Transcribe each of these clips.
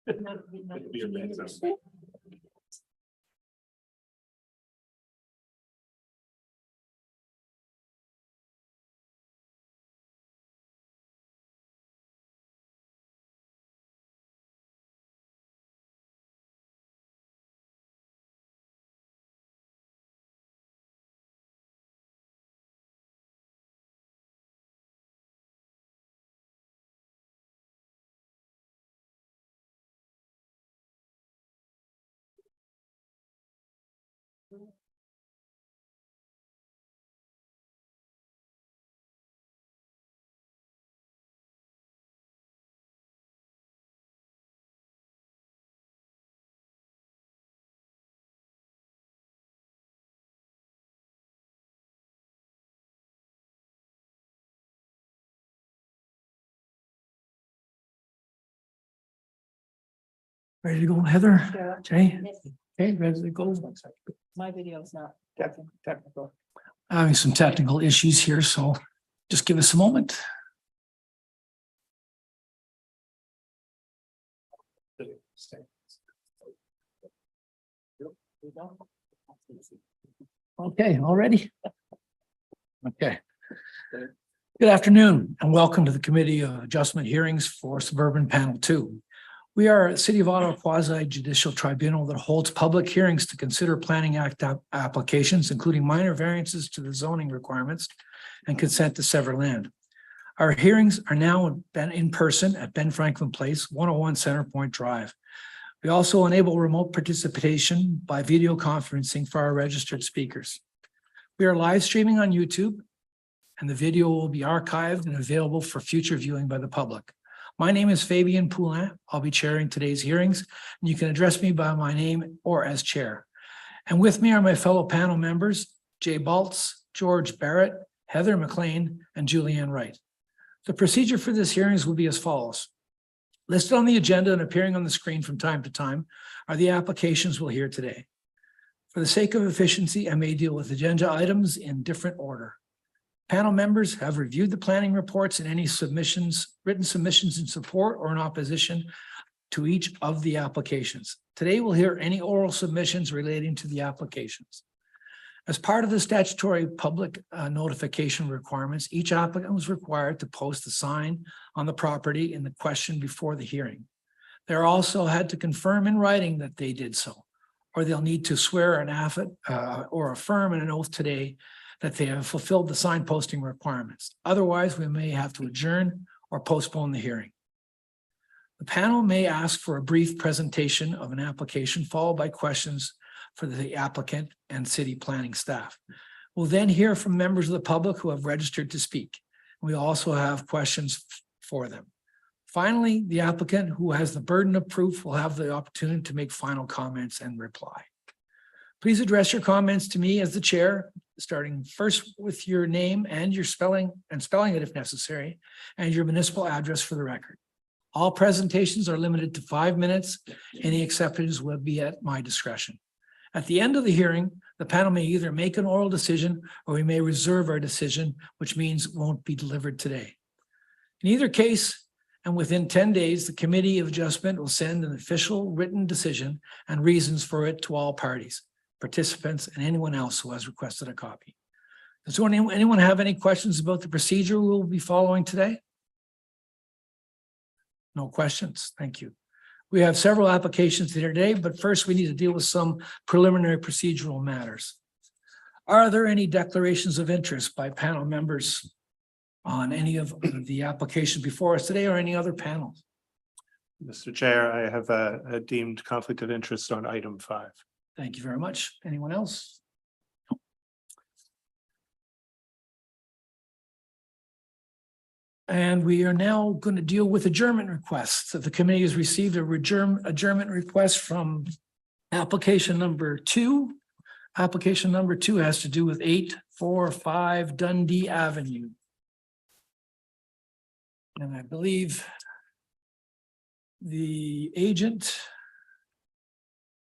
It'd be amazing. Ready to go, Heather? Jay? Okay, ready to go. My video's not. Technical. Having some technical issues here, so just give us a moment. Okay, all ready? Okay. Good afternoon and welcome to the Committee of Adjustment Hearings for Suburban Panel 2. We are a City of Ottawa quasi judicial tribunal that holds public hearings to consider Planning Act applications, including minor variances to the zoning requirements and consent to sever land. Our hearings are now in person at Ben Franklin Place, 101 Center Point Drive. We also enable remote participation by video conferencing for our registered speakers. We are live streaming on YouTube, and the video will be archived and available for future viewing by the public. My name is Fabian Poulin. I'll be chairing today's hearings, and you can address me by my name or as chair. And with me are my fellow panel members, Jay Baltz, George Barrett, Heather McLean, and Julianne Wright. The procedure for this hearings will be as follows. Listed on the agenda and appearing on the screen from time to time are the applications we'll hear today. For the sake of efficiency, I may deal with agenda items in different order. Panel members have reviewed the planning reports and any submissions, written submissions in support or in opposition to each of the applications. Today, we'll hear any oral submissions relating to the applications. As part of the statutory public notification requirements, each applicant was required to post a sign on the property in the question before the hearing. They also had to confirm in writing that they did so, or they'll need to swear an affidavit or affirm in an oath today that they have fulfilled the sign posting requirements. Otherwise, we may have to adjourn or postpone the hearing. The panel may ask for a brief presentation of an application followed by questions for the applicant and city planning staff. We'll then hear from members of the public who have registered to speak. We also have questions for them. Finally, the applicant who has the burden of proof will have the opportunity to make final comments and reply. Please address your comments to me as the chair, starting first with your name and your spelling it if necessary, and your municipal address for the record. All presentations are limited to 5 minutes. Any exceptions will be at my discretion. At the end of the hearing, the panel may either make an oral decision or we may reserve our decision, which means it won't be delivered today. In either case, and within 10 days, the Committee of Adjustment will send an official written decision and reasons for it to all parties, participants, and anyone else who has requested a copy. Does anyone have any questions about the procedure we'll be following today? No questions. Thank you. We have several applications here today, but first we need to deal with some preliminary procedural matters. Are there any declarations of interest by panel members on any of the applications before us today or any other panels? Mr. Chair, I have a deemed conflict of interest on item 5. Thank you very much. Anyone else? And we are now going to deal with adjournment requests. So the committee has received a adjournment request from application number 2. Application number 2 has to do with 845 Dundee Avenue. And I believe the agent,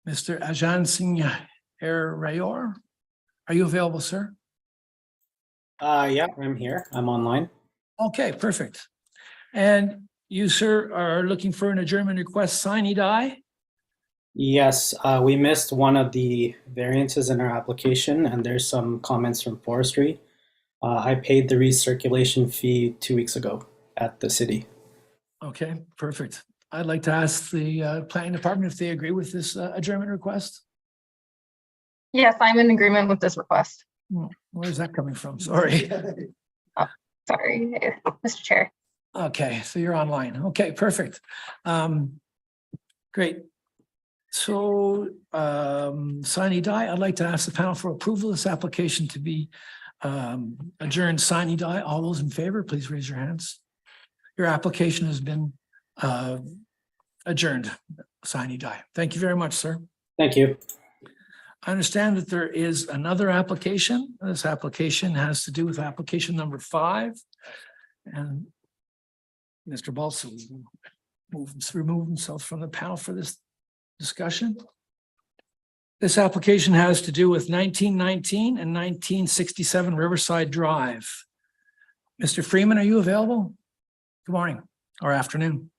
Mr. Ajan Singh Rayor, are you available, sir? Yeah, I'm here. I'm online. Okay, perfect. And You, sir, are looking for an adjournment request, sine die? Yes, we missed one of the variances in our application, and there's some comments from forestry. I paid the recirculation fee 2 weeks ago at the city. Okay, perfect. I'd like to ask the planning department if they agree with this adjournment request. Yes, I'm in agreement with this request. Where's that coming from? Sorry. Sorry, Mr. Chair. Okay, so you're online. Okay, perfect. Great. So, sine die, I'd like to ask the panel for approval of this application to be adjourned sine die. All those in favor, please raise your hands. Your application has been adjourned sine die. Thank you very much, sir. Thank you. I understand that there is another application. This application has to do with application number 5. And Mr. Balsa will remove himself from the panel for this discussion. This application has to do with 1919 and 1967 Riverside Drive. Mr. Freeman, are you available? Good morning or afternoon.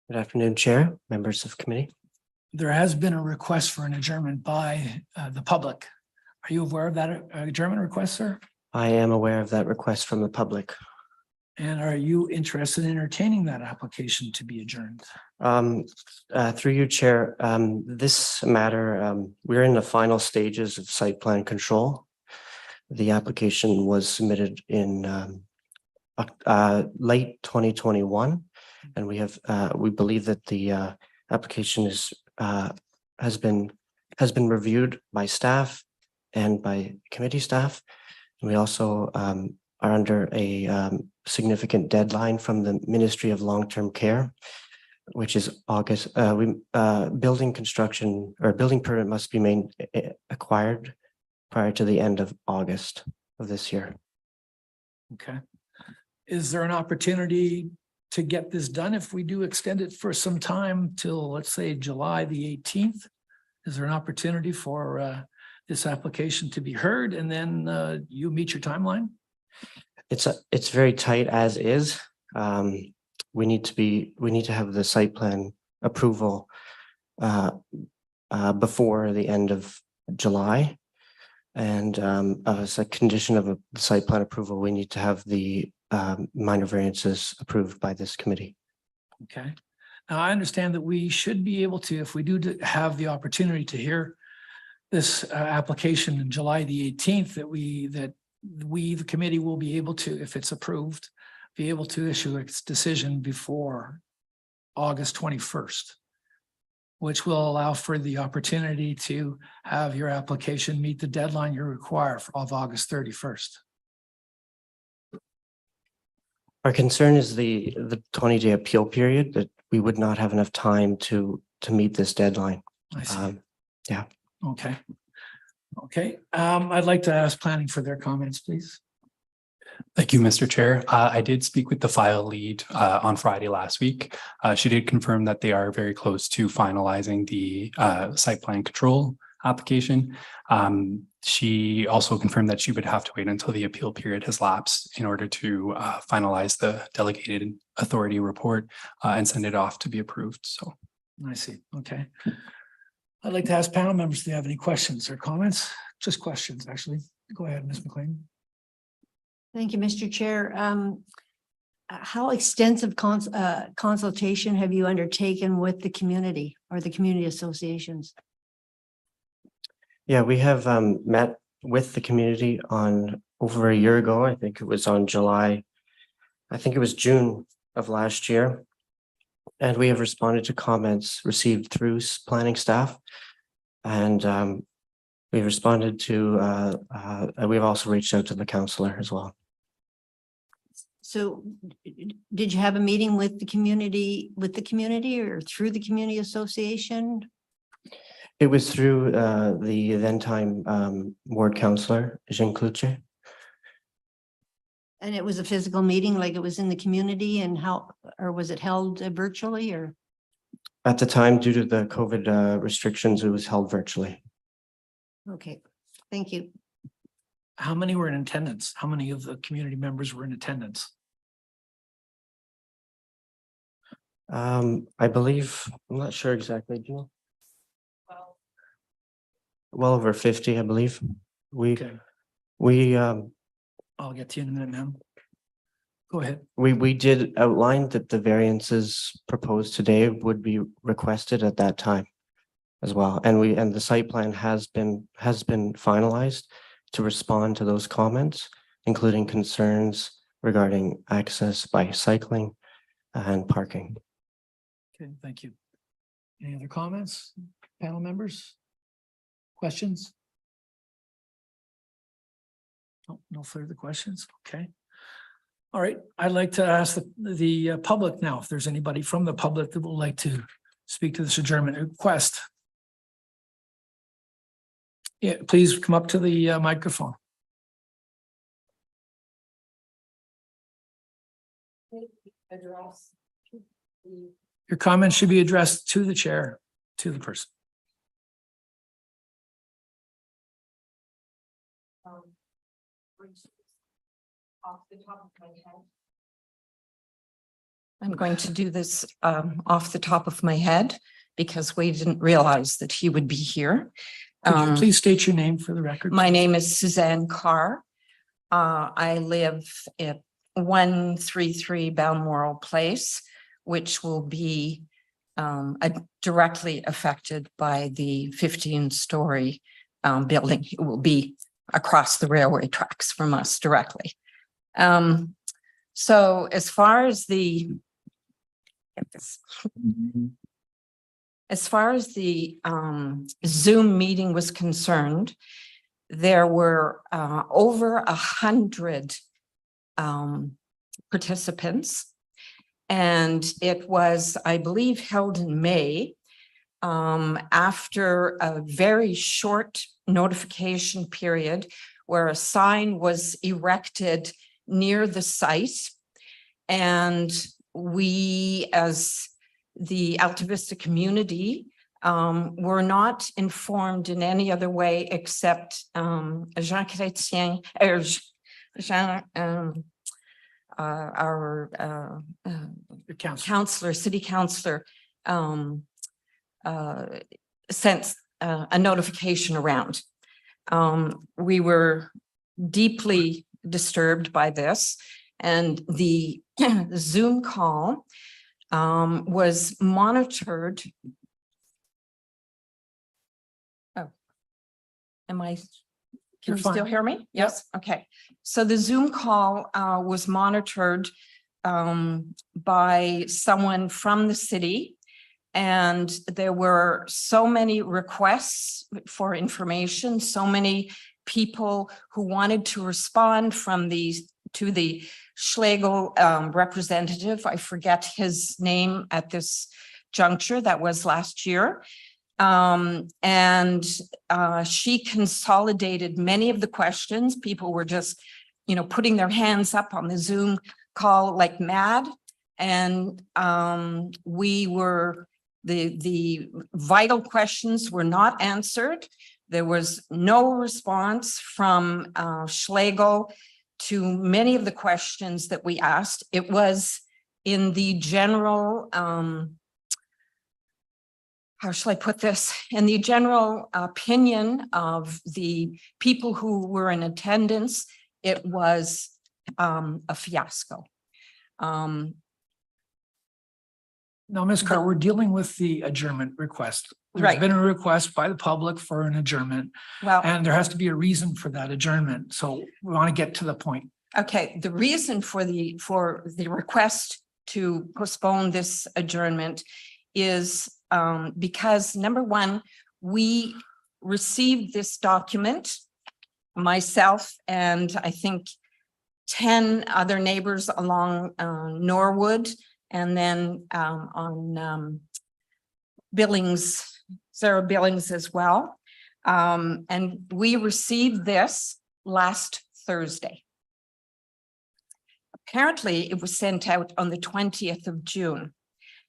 Good afternoon, Chair, members of committee. There has been a request for an adjournment by the public. Are you aware of that adjournment request, sir? I am aware of that request from the public. And are you interested in entertaining that application to be adjourned? Through you, Chair, this matter, we're in the final stages of site plan control. The application was submitted in late 2021, and we believe that the application has been reviewed by staff and by committee staff. And we also are under a significant deadline from the Ministry of Long-Term Care, which is August. Building construction or building permit must be acquired prior to the end of August of this year. Okay. Is there an opportunity to get this done if we do extend it for some time till, let's say, July the 18th? Is there an opportunity for this application to be heard and then you meet your timeline? It's very tight as is. We need to have the site plan approval before the end of July. And as a condition of a site plan approval, we need to have the minor variances approved by this committee. Okay. Now, I understand that we should be able to, if we do have the opportunity to hear this application in July the 18th, that we, the committee will be able to, if it's approved, be able to issue its decision before August 21st, which will allow for the opportunity to have your application meet the deadline you require of August 31st. Our concern is the 20-day appeal period, that we would not have enough time to meet this deadline. I see. Yeah. Okay. Okay. I'd like to ask planning for their comments, please. Thank you, Mr. Chair. I did speak with the file lead on Friday last week. She did confirm that they are very close to finalizing the site plan control application. She also confirmed that she would have to wait until the appeal period has lapsed in order to finalize the delegated authority report and send it off to be approved. So I see. Okay. I'd like to ask panel members if they have any questions or comments. Just questions, actually. Go ahead, Ms. McLean. Thank you, Mr. Chair. How extensive consultation have you undertaken with the community or the community associations? Yeah, we have met with the community on over a year ago. I think it was on July. I think it was June of last year. And we have responded to comments received through planning staff. And we've responded to, we've also reached out to the councillor as well. So did you have a meeting with the community or through the community association? It was through the then time ward councillor, Jean Cloutier. And it was a physical meeting, like it was in the community, and or was it held virtually or? At the time, due to the COVID restrictions, it was held virtually. Okay, thank you. How many were in attendance? How many of the community members were in attendance? I believe, I'm not sure exactly, do you know? Well over 50, I believe. Okay, We, I'll get to you in a minute, ma'am. Go ahead. we did outline that the variances proposed today would be requested at that time as well. And the site plan has been finalized to respond to those comments, including concerns regarding access by cycling and parking. Okay, thank you. Any other comments, panel members? Questions? No further questions. Okay. All right, I'd like to ask the public now, if there's anybody from the public that would like to speak to this adjournment request. Yeah, please come up to the microphone. Your comments should be addressed to the chair, to the person. I'm going to do this off the top of my head because we didn't realize that he would be here. Could you please state your name for the record? My name is Suzanne Carr. I live at 133 Balmoral Place, which will be directly affected by the 15-story building. It will be across the railway tracks from us directly. So as far as the Zoom meeting was concerned, there were over 100 participants, and it was, I believe, held in May after a very short notification period where a sign was erected near the site, and we, as the Alta Vista community, were not informed in any other way except Jean Chrétien, our councillor, city councillor, sent a notification around. We were deeply disturbed by this, and the Zoom call was monitored. Oh, am I? Can you still hear me? Yes. Okay. So the Zoom call was monitored by someone from the city, and there were so many requests for information, so many people who wanted to respond to the Schlegel representative. I forget his name at this juncture. That was last year. And she consolidated many of the questions. People were just, putting their hands up on the Zoom call like mad. And the vital questions were not answered. There was no response from Schlegel to many of the questions that we asked. It was in the general, how shall I put this? In the general opinion of the people who were in attendance, it was a fiasco. Now, Ms. Carr, we're dealing with the adjournment request. There's Right. been a request by the public for an adjournment, Well, and there has to be a reason for that adjournment. So we want to get to the point. okay, the reason for the request to postpone this adjournment is because, number one, we received this document, myself and I think 10 other neighbors along Norwood, and then on Billings, Sarah Billings as well. And we received this last Thursday. Apparently, it was sent out on the 20th of June,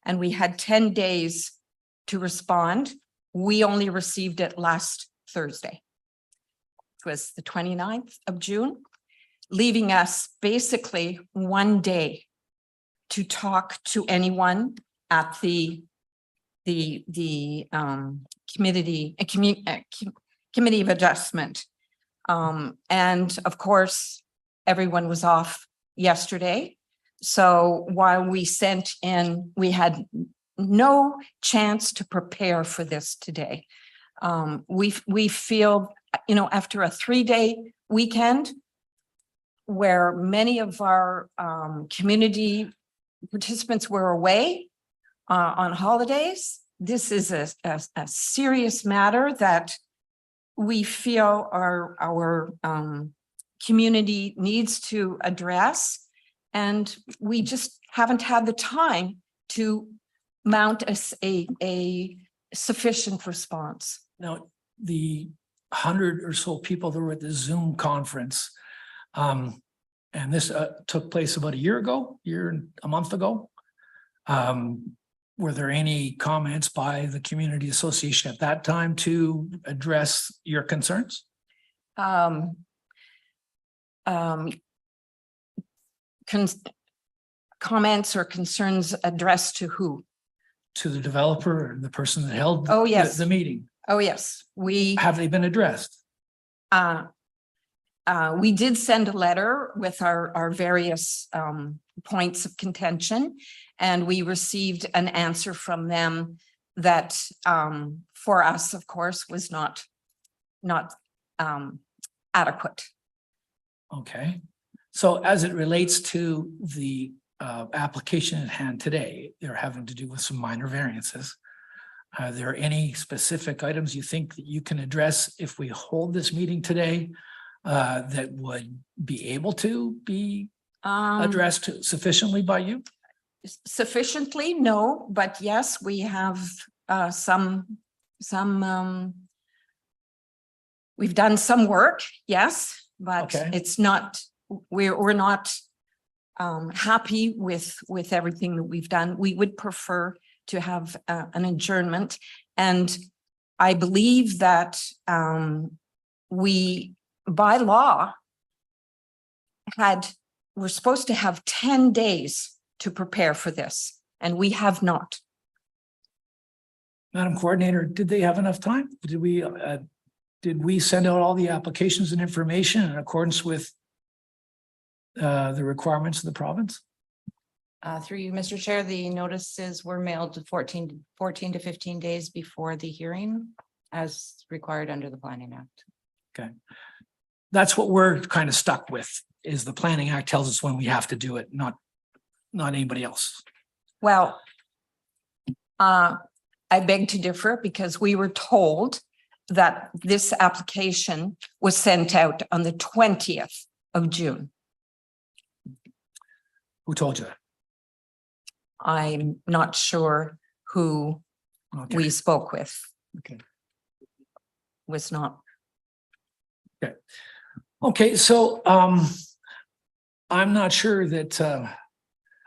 and we had 10 days to respond. We only received it last Thursday. was the 29th of June, leaving us basically one day to talk to anyone at the committee of adjustment. And of course, everyone was off yesterday. So while we sent in, we had no chance to prepare for this today. We feel, after a 3-day weekend where many of our community participants were away on holidays, this is a serious matter that we feel our community needs to address. And we just haven't had the time to mount a sufficient response. Now, the 100 or so people that were at the Zoom conference, and this took place about a month ago. Were there any comments by the community association at that time to address your concerns? Comments or concerns addressed to who? To the developer and the person that held Oh, yes. the meeting? Oh, yes, Have they been addressed? We did send a letter with our various points of contention, and we received an answer from them that for us, of course, was not adequate. Okay, so as it relates to the application at hand today, they're having to do with some minor variances. Are there any specific items you think that you can address if we hold this meeting today that would be able to be addressed sufficiently by you? Sufficiently, no, but yes, we have we've done some work, yes, but Okay. it's not, we're not happy with everything that we've done. We would prefer to have an adjournment. And I believe that we, by law, we're supposed to have 10 days to prepare for this, and we have not. Madam Coordinator, did they have enough time? Did we send out all the applications and information in accordance with the requirements of the province? Through you, Mr. Chair, the notices were mailed 14 to 15 days before the hearing as required under the Planning Act. Okay. That's what we're kind of stuck with, is the Planning Act tells us when we have to do it, not anybody else. Well, I beg to differ, because we were told that this application was sent out on the 20th of June. Who told you that? I'm not sure who Okay. we spoke with. Okay. Was not. Okay, so I'm not sure that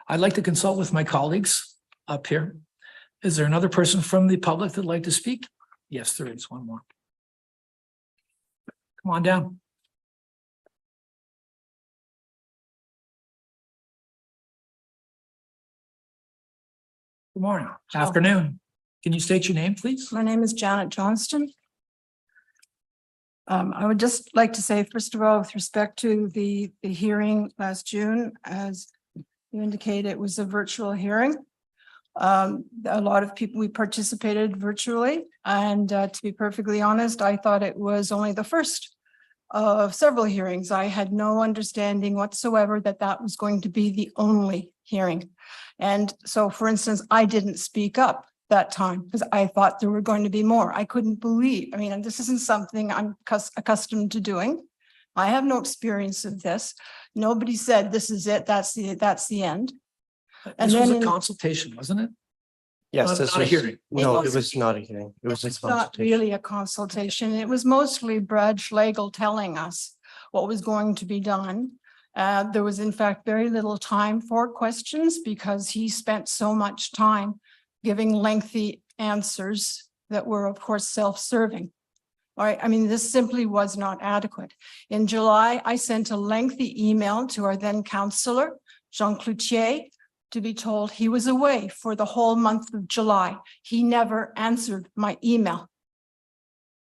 I'd like to consult with my colleagues up here. Is there another person from the public that'd like to speak? Yes, there is one more. Come on down. Good morning, afternoon. Can you state your name, please? My name is Janet Johnston. I would just like to say, first of all, with respect to the hearing last June, as you indicated, it was a virtual hearing. A lot of people, we participated virtually, and to be perfectly honest, I thought it was only the first of several hearings. I had no understanding whatsoever that that was going to be the only hearing. And so, for instance, I didn't speak up that time because I thought there were going to be more. I couldn't believe, and this isn't something I'm accustomed to doing. I have no experience of this. Nobody said, this is it, that's the end. This was a then- consultation, wasn't it? Yes, Not- this not a was, hearing. no, It it was not a hearing. It was a It's not consultation. really a consultation. It was mostly Brad Schlegel telling us what was going to be done. There was in fact very little time for questions because he spent so much time giving lengthy answers that were of course self-serving. All right, I mean, this simply was not adequate. In July, I sent a lengthy email to our then councillor, Jean Cloutier, to be told he was away for the whole month of July. He never answered my email.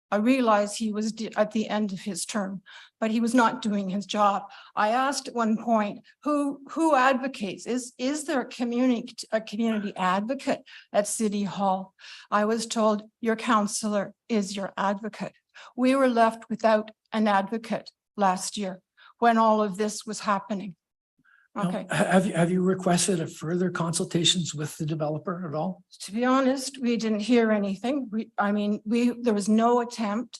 I realized he was at the end of his term, but he was not doing his job. I asked at one point, who advocates? Is there a community advocate at City Hall? I was told your councillor is your advocate. We were left without an advocate last year when all of this was happening. Okay. Have you requested a further consultations with the developer at all? To be honest, we didn't hear anything. There was no attempt.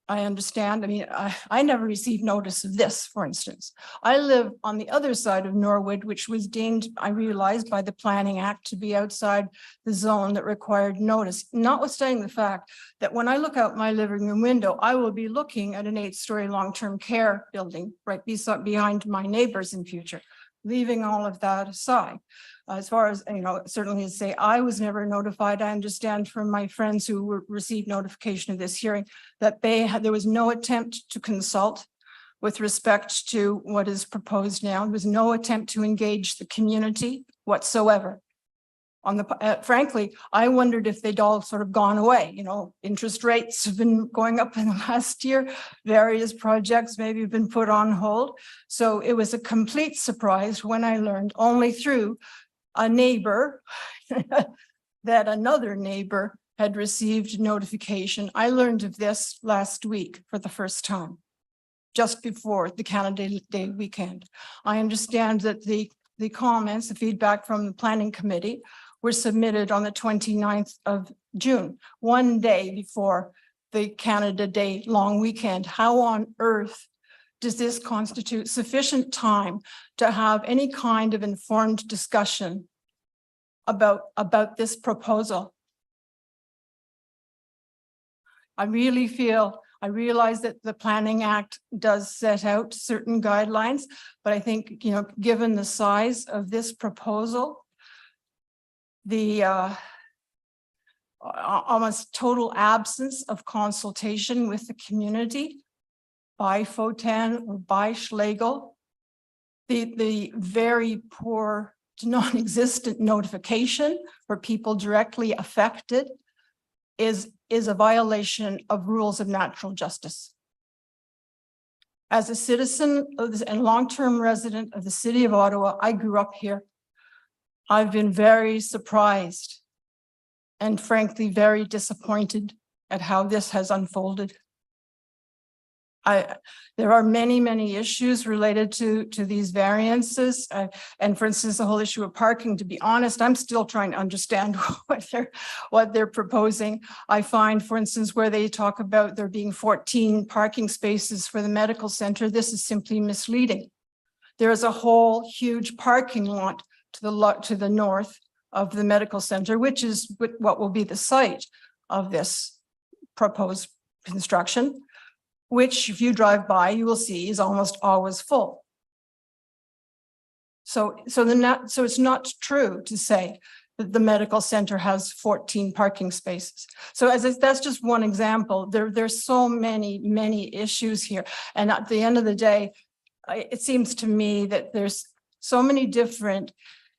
I understand. I mean, I never received notice of this, for instance. I live on the other side of Norwood, which was deemed, I realized, by the Planning Act to be outside the zone that required notice, notwithstanding the fact that when I look out my living room window, I will be looking at an 8-story long-term care building right behind my neighbors in future. Leaving all of that aside, as far as, certainly to say, I was never notified. I understand from my friends who received notification of this hearing that there was no attempt to consult with respect to what is proposed now. There was no attempt to engage the community whatsoever. Frankly, I wondered if they'd all sort of gone away. Interest rates have been going up in the last year. Various projects maybe have been put on hold. So it was a complete surprise when I learned only through a neighbor that another neighbor had received notification. I learned of this last week for the first time, just before the Canada Day weekend. I understand that the comments, the feedback from the planning committee were submitted on the 29th of June, one day before the Canada Day long weekend. How on earth does this constitute sufficient time to have any kind of informed discussion about this proposal? I realize that the Planning Act does set out certain guidelines, but I think, given the size of this proposal, the almost total absence of consultation with the community by FOTAN or by Schlegel, the very poor to non-existent notification for people directly affected is a violation of rules of natural justice. As a citizen and long-term resident of the city of Ottawa, I grew up here. I've been very surprised and frankly, very disappointed at how this has unfolded. There are many issues related to these variances. And for instance, the whole issue of parking, to be honest, I'm still trying to understand what they're proposing. I find, for instance, where they talk about there being 14 parking spaces for the medical center, this is simply misleading. There is a whole huge parking lot to the north of the medical center, which is what will be the site of this proposed construction, which if you drive by, you will see is almost always full. So it's not true to say that the medical center has 14 parking spaces. So that's just one example. There's so many issues here. And at the end of the day, it seems to me that there's so many different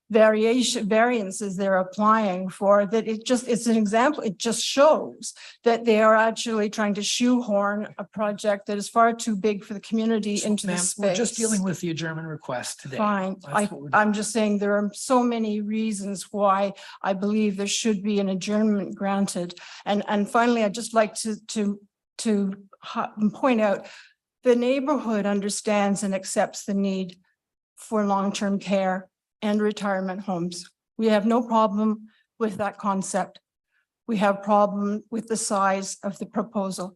variances they're applying for that it's an example. It just shows that they are actually trying to shoehorn a project that is far too big for the community into the space. We're just dealing with the adjournment request today. Fine. I'm just saying there are so many reasons why I believe there should be an adjournment granted. And finally, I'd just like to point out the neighborhood understands and accepts the need for long-term care and retirement homes. We have no problem with that concept. We have problem with the size of the proposal,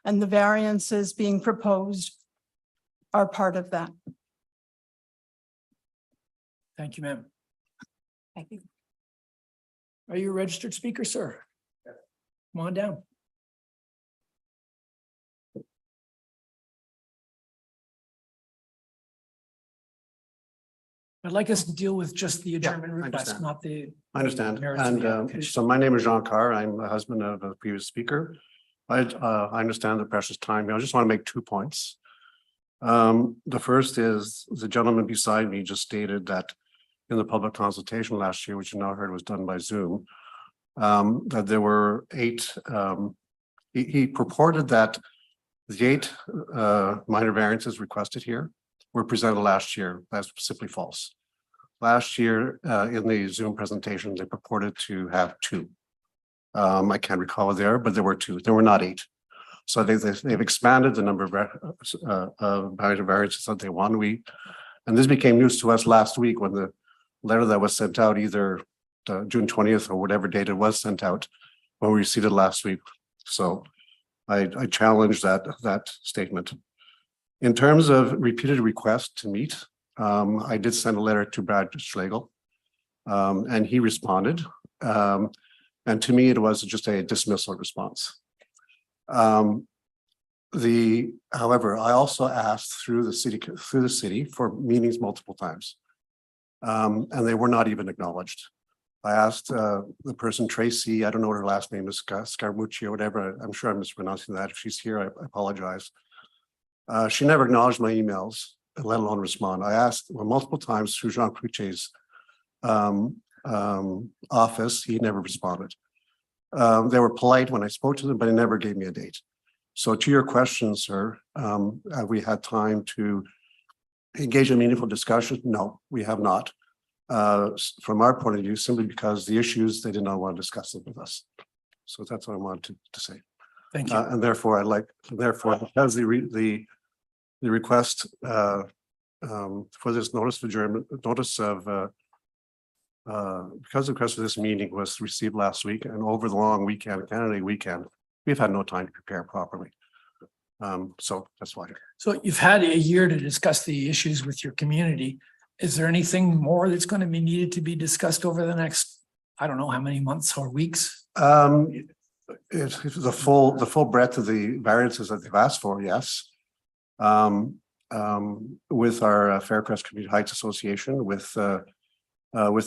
and the variances being proposed are part of that. Thank you, ma'am. Thank you. Are you a registered speaker, sir? Come on down. I'd like us to deal with just the adjournment request, understand. not the. I understand. merits of the And application. so my name is Jean Carr. I'm the husband of a previous speaker. I understand the precious time. I just want to make 2 points. The first is the gentleman beside me just stated that in the public consultation last year, which you now heard was done by Zoom, that there were 8, he purported that the 8 minor variances requested here were presented last year. That's simply false. Last year, in the Zoom presentation, they purported to have 2. I can't recall there, but there were 2. There were not 8. So they've expanded the number of minor variances that they want. And this became news to us last week when the letter that was sent out, either June 20th or whatever date it was sent out, when we received it last week. So I challenge that statement. In terms of repeated requests to meet, I did send a letter to Brad Schlegel, and he responded. And to me, it was just a dismissal response. However, I also asked through the city for meetings multiple times, and they were not even acknowledged. I asked the person, Tracy, I don't know what her last name is, Scaramucci or whatever. I'm sure I'm mispronouncing that. If she's here, I apologize. She never acknowledged my emails, let alone respond. I asked multiple times through Jean Cruchet's office. He never responded. They were polite when I spoke to them, but he never gave me a date. So to your question, sir, have we had time to engage in meaningful discussion? No, we have not. From our point of view, simply because the issues, they did not want to discuss it with us. So that's what I wanted to say. Thank you. And therefore, because the request for this notice of adjournment, because the request of this meeting was received last week and over the long weekend, Canada weekend, we've had no time to prepare properly. So that's why. So you've had a year to discuss the issues with your community. Is there anything more that's going to be needed to be discussed over the next, I don't know how many months or weeks? It's the full breadth of the variances that they've asked for, yes. With our Faircrest Community Heights Association, with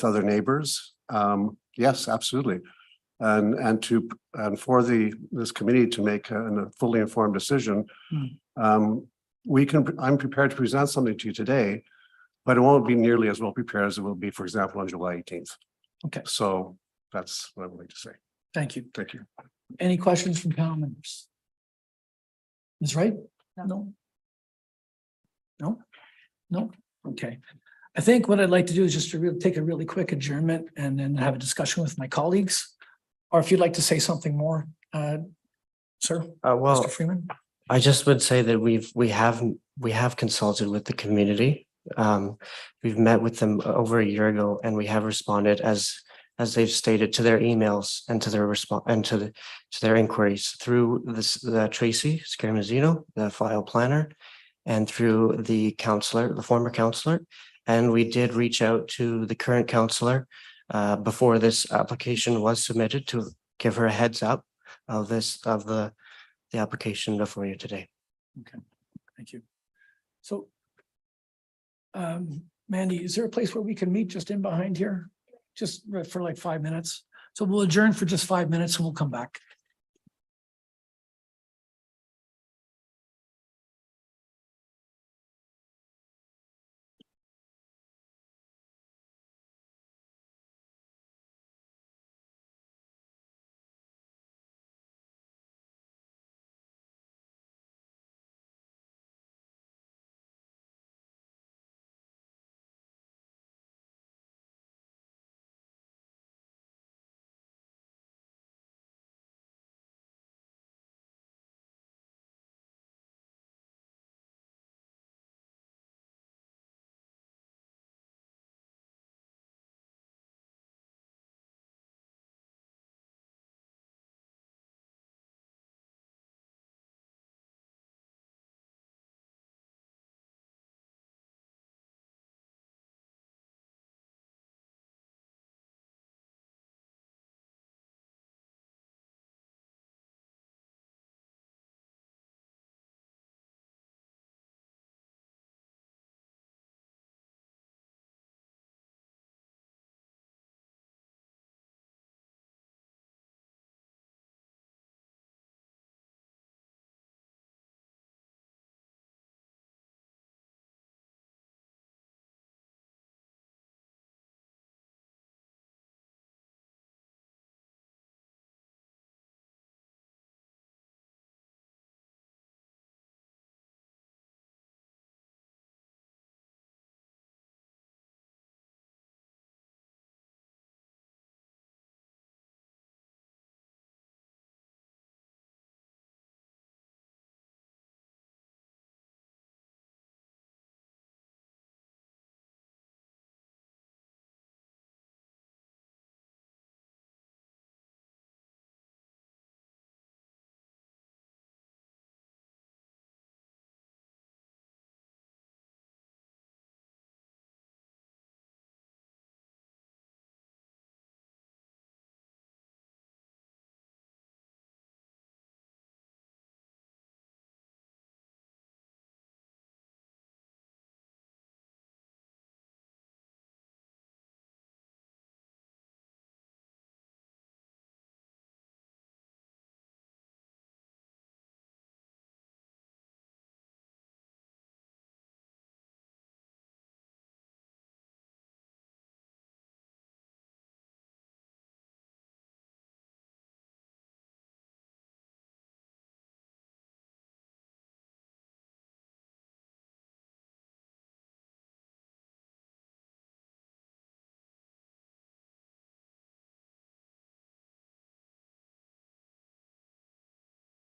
other neighbors, yes, absolutely. And for this committee to make a fully informed decision, I'm prepared to present something to you today, but it won't be nearly as well prepared as it will be, for example, on July 18th. Okay. So that's what I would like to say. Thank you. Thank you. Any questions from panel members? Ms. Wright? No. No? No? Okay. I think what I'd like to do is just to take a really quick adjournment and then have a discussion with my colleagues. Or if you'd like to say something more, sir, Well, Mr. Freeman. I just would say that we have consulted with the community. We've met with them over a year ago, and we have responded as they've stated to their emails and to their response and to their inquiries through the Tracy Scaramuzino, the file planner, and through the counselor, the former counselor. And we did reach out to the current counselor before this application was submitted to give her a heads up of the application before you today. Okay, thank you. So, Mandy, is there a place where we can meet just in behind here? Just for like 5 minutes. So we'll adjourn for just 5 minutes and we'll come back.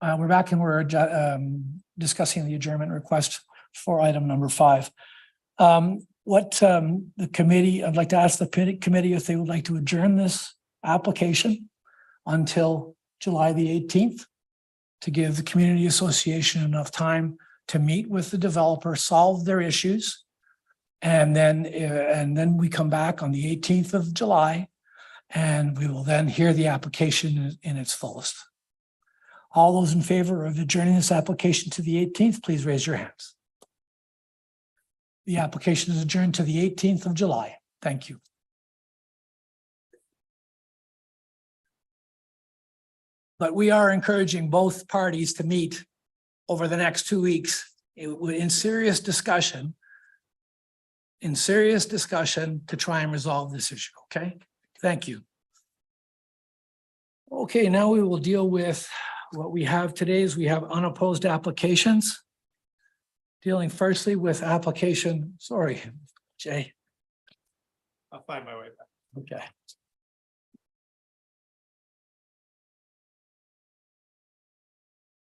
We're back and we're discussing the adjournment request for item number 5. The committee, I'd like to ask the committee if they would like to adjourn this application until July the 18th to give the community association enough time to meet with the developer, solve their issues. And then we come back on the 18th of July and we will then hear the application in its fullest. All those in favor of adjourning this application to the 18th, please raise your hands. The application is adjourned to the 18th of July. Thank you. But we are encouraging both parties to meet over the next 2 weeks in serious discussion to try and resolve this issue, okay? Thank you. Okay, now we will deal with what we have today is we have unopposed applications. Dealing firstly with application, sorry, Jay. I'll find my way back. Okay.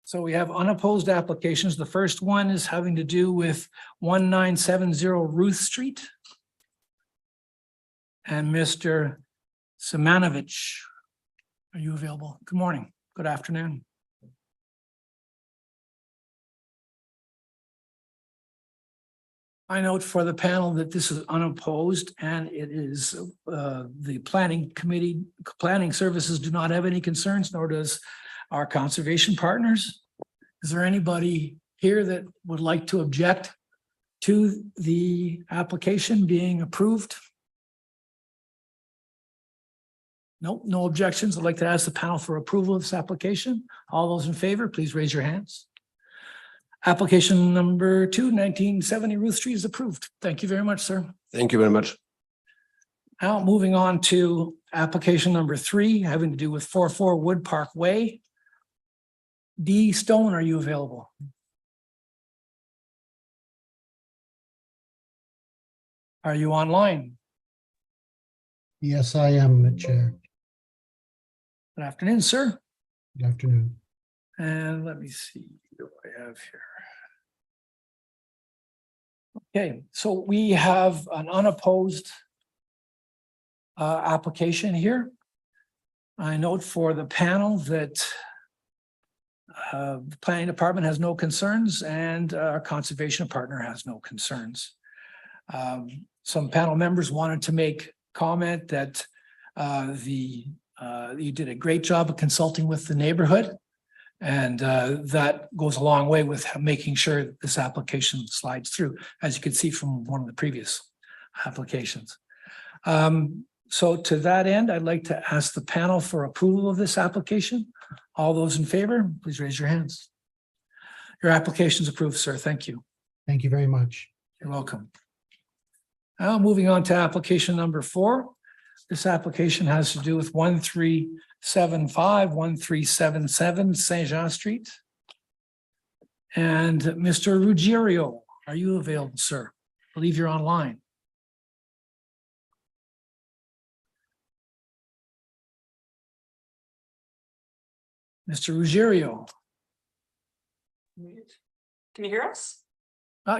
So we have unopposed applications. The first one is having to do with 1970 Ruth Street. And Mr. Simonovich, are you available? Good morning. Good afternoon. I note for the panel that this is unopposed and it is the planning services do not have any concerns, nor does our conservation partners. Is there anybody here that would like to object to the application being approved? Nope, no objections. I'd like to ask the panel for approval of this application. All those in favor, please raise your hands. Application number 2, 1970 Ruth Street is approved. Thank you very much, sir. Thank you very much. Now moving on to application number 3, having to do with 44 Woodpark Way. D. Stone, are you available? Are you online? Yes, I am, Chair. Good afternoon, sir. Good afternoon. And let me see what I have here. Okay, so we have an unopposed application here. I note for the panel that the planning department has no concerns and our conservation partner has no concerns. Some panel members wanted to make comment that you did a great job of consulting with the neighborhood. And that goes a long way with making sure that this application slides through, as you can see from one of the previous applications. So to that end, I'd like to ask the panel for approval of this application. All those in favor, please raise your hands. Your application is approved, sir. Thank you. Thank you very much. You're welcome. Now moving on to application number 4. This application has to do with 1377 Saint Jean Street. And Mr. Ruggiero, are you available, sir? I believe you're online. Mr. Ruggiero. Can you hear us?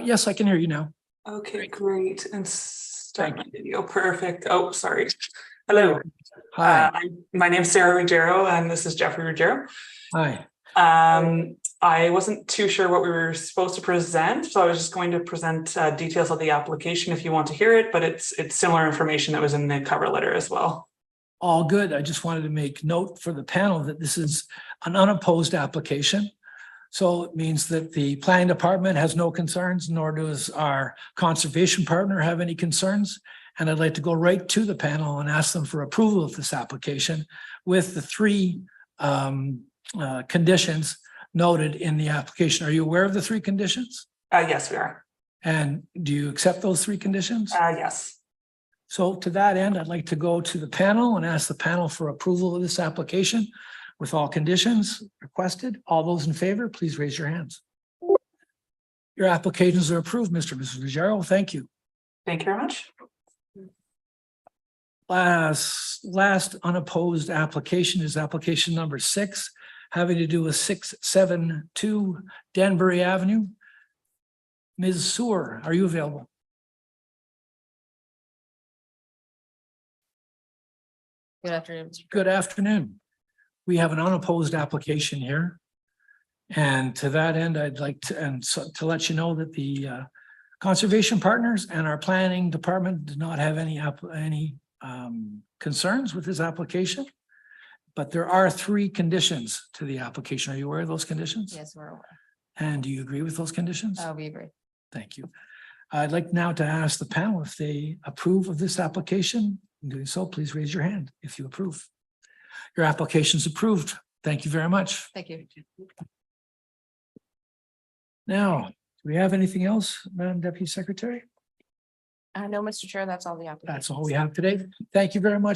Yes, I can hear you now. Okay, great. And start Thank my video. Perfect. Oh, sorry. Hello. Hi. My name is Sarah Ruggiero, and this is Jeffrey Ruggiero. Hi. I wasn't too sure what we were supposed to present, so I was just going to present details of the application if you want to hear it, but it's similar information that was in the cover letter as well. All good. I just wanted to make note for the panel that this is an unopposed application. So it means that the planning department has no concerns, nor does our conservation partner have any concerns. And I'd like to go right to the panel and ask them for approval of this application with the 3 conditions noted in the application. Are you aware of the 3 conditions? Yes, we are. And do you accept those 3 conditions? Yes. So to that end, I'd like to go to the panel and ask the panel for approval of this application with all conditions requested. All those in favor, please raise your hands. Your applications are approved, Mr. and Mrs. Ruggiero. Thank you. Thank you very much. Last unopposed application is application number 6, having to do with 672 Denbury Avenue. Ms. Sewer, are you available? Good afternoon. Good afternoon. We have an unopposed application here. And to that end, I'd like to let you know that the conservation partners and our planning department did not have any concerns with this application. But there are 3 conditions to the application. Are you aware of those conditions? Yes, we're aware. And do you agree with those conditions? We agree. Thank you. I'd like now to ask the panel if they approve of this application. In doing so, please raise your hand if you approve. Your application is approved. Thank you very much. Thank you. Now, do we have anything else, Madam Deputy Secretary? No, Mr. Chair, that's all the application. That's all we have today. Thank you very much.